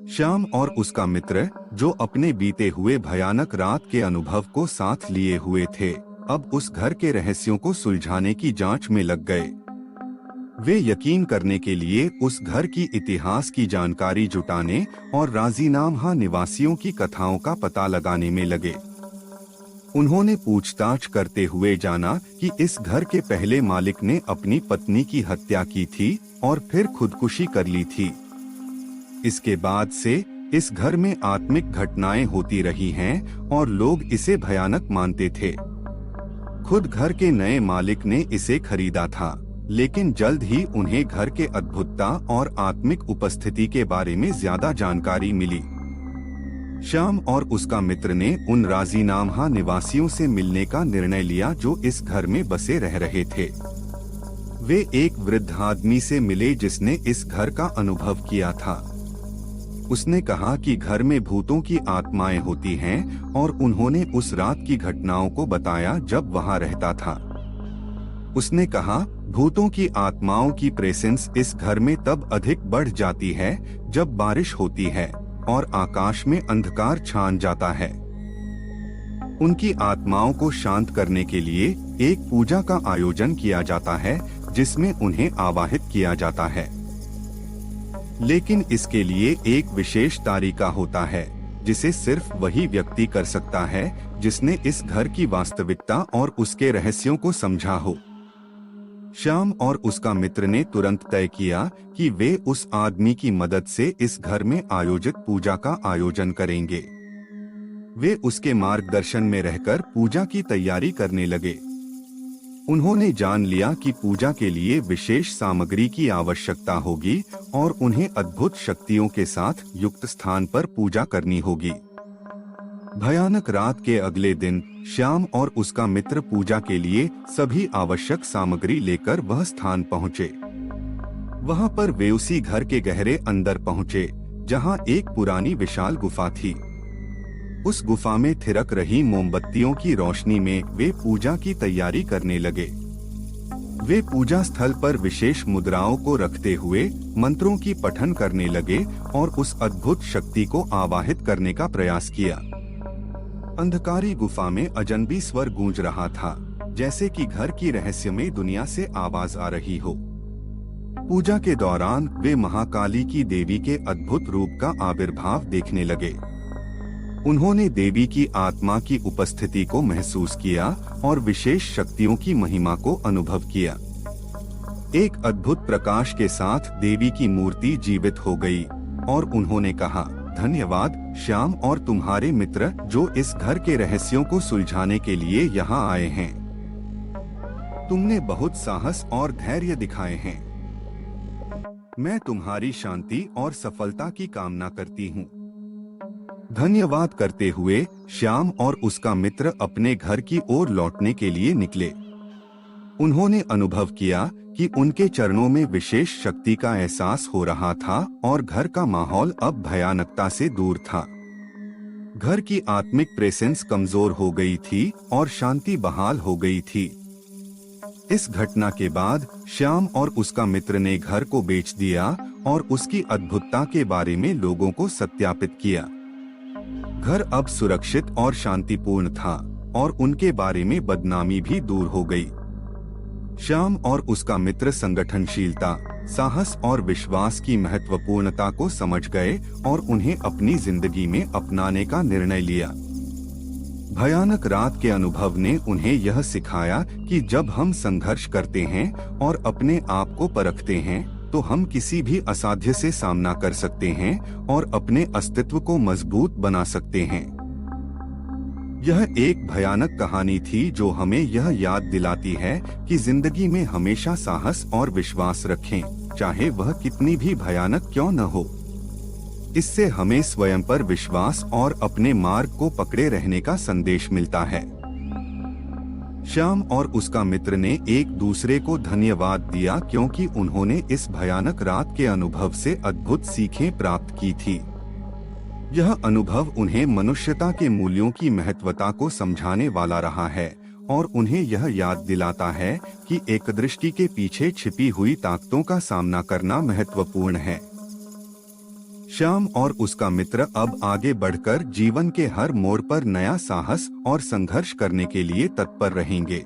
श्याम और उसका मित्र, जो अपने बीते हुए भयानक रात के अनुभव को साथ लिए हुए थे, अब उस घर के रहस्यों को सुलझाने की जांच में लग गए। वे यकीन करने के लिए उस घर की इतिहास की जानकारी जुटाने और राजीनामा निवासियों की कथाओं का पता लगाने में लगे। उन्होंने पूछताछ करते हुए जाना कि इस घर के पहले मालिक ने अपनी पत्नी की हत्या की थी और फिर खुदकुशी कर ली थी। इसके बाद से इस घर में आत्मिक घटनाएं होती रही हैं और लोग इसे भयानक मानते थे। खुद घर के नए मालिक ने इसे खरीदा था, लेकिन जल्द ही उन्हें घर के अद्भुतता और आत्मिक उपस्थिति के बारे में ज्यादा जानकारी मिली। श्याम और उसका मित्र ने उन राजीनामा निवासियों से मिलने का निर्णय लिया जो इस घर में बसे रह रहे थे। वे एक वृद्ध आदमी से मिले जिसने इस घर का अनुभव किया था। उसने कहा कि घर में भूतों की आत्माएं होती हैं और उन्होंने उस रात की घटनाओं को बताया जब वहां रहता था। उसने कहा, भूतों की आत्माओं की प्रेजेंस इस घर में तब अधिक बढ़ जाती है जब बारिश होती है और आकाश में अंधकार छान जाता है। उनकी आत्माओं को शांत करने के लिए एक पूजा का आयोजन किया जाता है जिसमें उन्हें आवाहित किया जाता है, लेकिन इसके लिए एक विशेष तरीका होता है जिसे सिर्फ वही व्यक्ति कर सकता है जिसने इस घर की वास्तविकता और उसके रहस्यों को समझा हो। श्याम और उसका मित्र ने तुरंत तय किया कि वे उस आदमी की मदद से इस घर में आयोजित पूजा का आयोजन करेंगे। वे उसके मार्गदर्शन में रहकर पूजा की तैयारी करने लगे। उन्होंने जान लिया कि पूजा के लिए विशेष सामग्री की आवश्यकता होगी और उन्हें अद्भुत शक्तियों के साथ युक्त स्थान पर पूजा करनी होगी। भयानक रात के अगले दिन श्याम और उसका मित्र पूजा के लिए सभी आवश्यक सामग्री लेकर वह स्थान पहुँचे। वहाँ पर वे उसी घर के गहरे अंदर पहुँचे जहाँ एक पुरानी विशाल गुफा थी। उस गुफा में थिरक रही मोमबत्तियों की रोशनी में वे पूजा की तैयारी करने लगे। वे पूजा स्थल पर विशेष मुद्राओं को रखते हुए मंत्रों की पठन करने लगे और उस अद्भुत शक्ति को आवाहित करने का प्रयास किया। अंधकारी गुफा में अजनबी स्वर गूंज रहा था, जैसे कि घर की रहस्यमय दुनिया से आवाज आ रही हो। पूजा के दौरान वे महाकाली की देवी के अद्भुत रूप का आविर्भाव देखने लगे। उन्होंने देवी की आत्मा की उपस्थिति को महसूस किया और विशेष शक्तियों की महिमा को अनुभव किया। एक अद्भुत प्रकाश के साथ देवी की मूर्ति जीवित हो गई और उन्होंने कहा, धन्यवाद श्याम और तुम्हारे मित्र जो इस घर के रहस्यों को सुलझाने के लिए यहाँ आए हैं। तुमने बहुत साहस और धैर्य दिखाए हैं। मैं तुम्हारी शांति और सफलता की कामना करती हूँ। धन्यवाद करते हुए श्याम और उसका मित्र अपने घर की ओर लौटने के लिए निकले। उन्होंने अनुभव किया कि उनके चरणों में विशेष शक्ति का एहसास हो रहा था और घर का माहौल अब भयानकता से दूर था। घर की आत्मिक प्रेजेंस कमजोर हो गई थी और शांति बहाल हो गई थी। इस घटना के बाद श्याम और उसका मित्र ने घर को बेच दिया और उसकी अद्भुतता के बारे में लोगों को सत्यापित किया। घर अब सुरक्षित और शांतिपूर्ण था और उनके बारे में बदनामी भी दूर हो गई। श्याम और उसका मित्र संगठनशीलता, साहस और विश्वास की महत्वपूर्णता को समझ गए और उन्हें अपनी जिंदगी में अपनाने का निर्णय लिया। भयानक रात के अनुभव ने उन्हें यह सिखाया कि जब हम संघर्ष करते हैं और अपने आप को परखते हैं तो हम किसी भी असाध्य से सामना कर सकते हैं और अपने अस्तित्व को मजबूत बना सकते हैं। यह एक भयानक कहानी थी जो हमें यह याद दिलाती है कि जिंदगी में हमेशा साहस और विश्वास रखें, चाहे वह कितनी भी भयानक क्यों न हो। इससे हमें स्वयं पर विश्वास और अपने मार्ग को पकड़े रहने का संदेश मिलता है। श्याम और उसका मित्र ने एक दूसरे को धन्यवाद दिया क्योंकि उन्होंने इस भयानक रात के अनुभव से अद्भुत सीखें प्राप्त की थी। यह अनुभव उन्हें मनुष्यता के मूल्यों की महत्वता को समझाने वाला रहा है और उन्हें यह याद दिलाता है कि एकदृष्टि के पीछे छिपी हुई ताकतों का सामना करना महत्वपूर्ण है। श्याम और उसका मित्र अब आगे बढ़कर जीवन के हर मोड़ पर नया साहस और संघर्ष करने के लिए तत्पर रहेंगे।